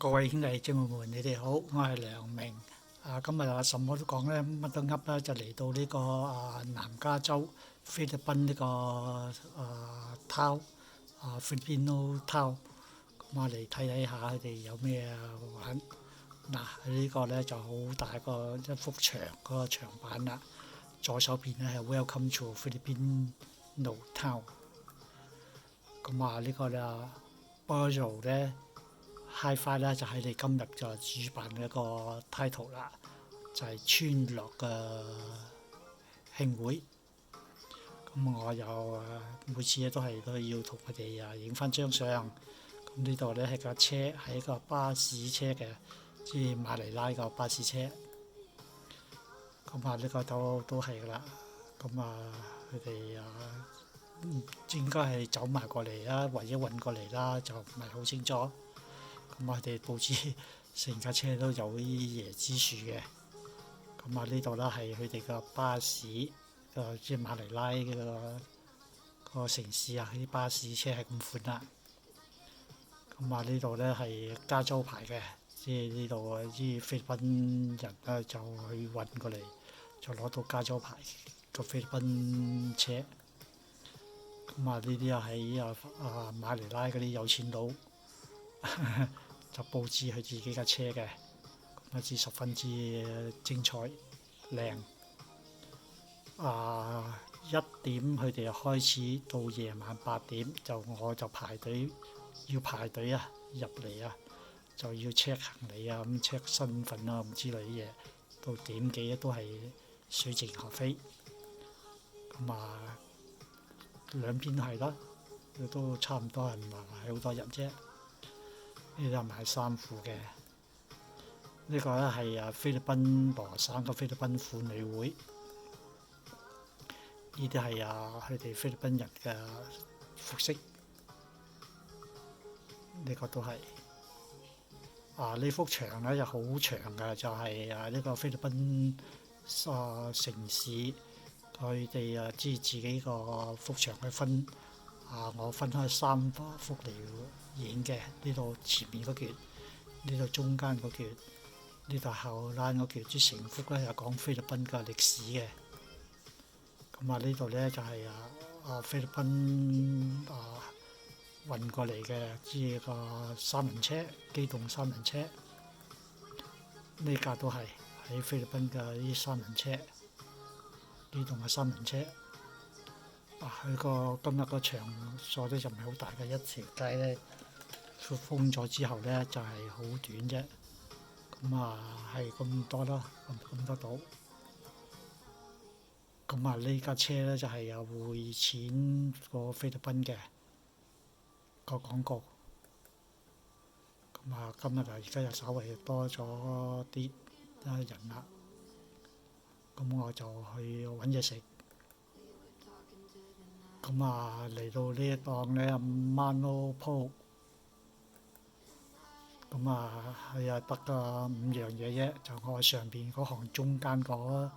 各位兄弟姊妹們，你哋好，我係梁明。今日什麼都講咧，乜都噏啦，就嚟到呢個南加州菲律賓呢個Filipino town，咁我嚟睇下佢哋有咩玩。嗱，呢個咧就好大一幅牆嗰個牆板啦。左手邊咧係 Welcome to Filipino Town。咁呢個咧 Borjo 咧。Hi-Fi 咧就係你今日就主辦嘅一個 title 啦，就係村落嘅慶會。咁我又每次都要同佢哋影翻張相。咁呢度咧係架車，係一個巴士車嘅，即係馬尼拉個巴士車。咁呢個都係噶啦。咁佢哋應該係走埋過嚟啦，或者運過嚟啦，就唔係好清楚。咁我哋佈置成架車都有啲椰子樹嘅。咁呢度啦係佢哋個巴士，即係馬尼拉個城市啊，啲巴士車係咁款啦。咁呢度咧係加州牌嘅，即係呢度啲菲律賓人咧就去運過嚟，就攞到加州牌個菲律賓車。咁呢啲喺馬尼拉嗰啲有錢佬就佈置佢自己架車嘅，咁至十分之精彩靚。1點佢哋開始到夜晚8點，我就要排隊入嚟就要 check 行李咁 check 身份咁之類啲嘢，到點幾都係水靜河飛。咁兩邊係啦，都差唔多係唔係好多人啫。呢度係賣衫褲嘅，呢個咧係菲律賓羅省嘅菲律賓婦女會。呢啲係佢哋菲律賓人嘅服飾。呢個都係呢幅牆咧就好長嘅，就係呢個菲律賓城市佢哋自己個幅牆去分。我分開3幅嚟影嘅，呢度前面嗰橛，呢度中間嗰橛，呢度後欄嗰橛，即成幅咧係講菲律賓嘅歷史嘅。咁呢度咧就係菲律賓運過嚟嘅，即係個三輪車，機動三輪車。呢架都係喺菲律賓嘅啲三輪車，機動嘅三輪車。佢今日個場所咧就唔係好大嘅，一條街咧封咗之後咧就係好短啫。咁係咁多啦，咁多到。咁呢架車咧就係有匯錢過菲律賓嘅個廣告。咁今日而家又稍微多咗啲人啦。咁我就去揾嘢食。咁嚟到呢一檔咧 Mano Po， 咁佢得個5樣嘢啫，就我上邊嗰行中間嗰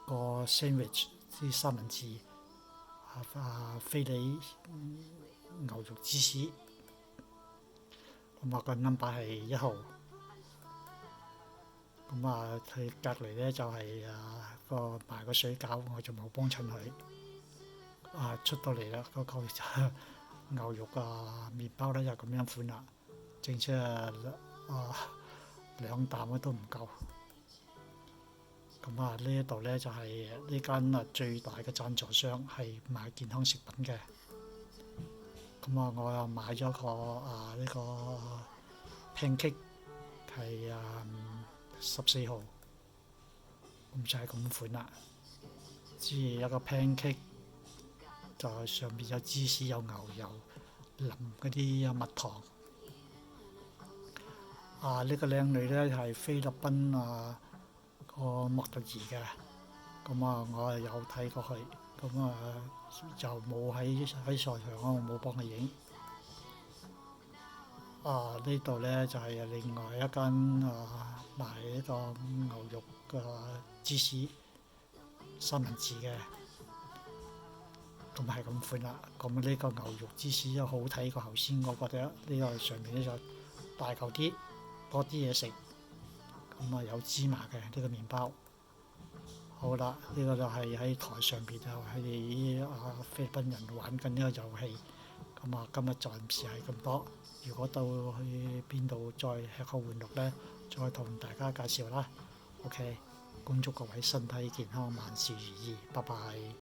個 sandwich 啲三文治，菲力牛肉芝士。咁個 number 係1號。咁佢隔離咧就係賣個水餃，我就冇幫襯佢。出到嚟啦，嗰個牛肉麵包咧就咁樣款啦，正式2啖都唔夠。咁呢一度咧就係呢間最大嘅贊助商，係賣健康食品嘅。咁我又買咗個呢個 pancake 係14號，咁就係咁款啦。即係一個 pancake。就上邊有芝士有牛油淋嗰啲蜜糖。呢個靚女咧係菲律賓個模特兒嘅。咁我有睇過佢，咁就冇喺在場，我冇幫佢影。呢度咧就係另外一間賣呢個牛肉嘅芝士三文治嘅。咁係咁款啦。咁呢個牛肉芝士又好睇過頭先，我覺得呢個上面咧就大嚿啲，多啲嘢食，咁啊有芝麻嘅呢個麵包。好啦，呢個就係喺台上邊就佢哋菲律賓人玩緊呢個遊戲。咁啊，今日暫時係咁多。如果到去邊度再吃喝玩樂呢，再同大家介紹啦。OK，恭祝各位身體健康，萬事如意，拜拜。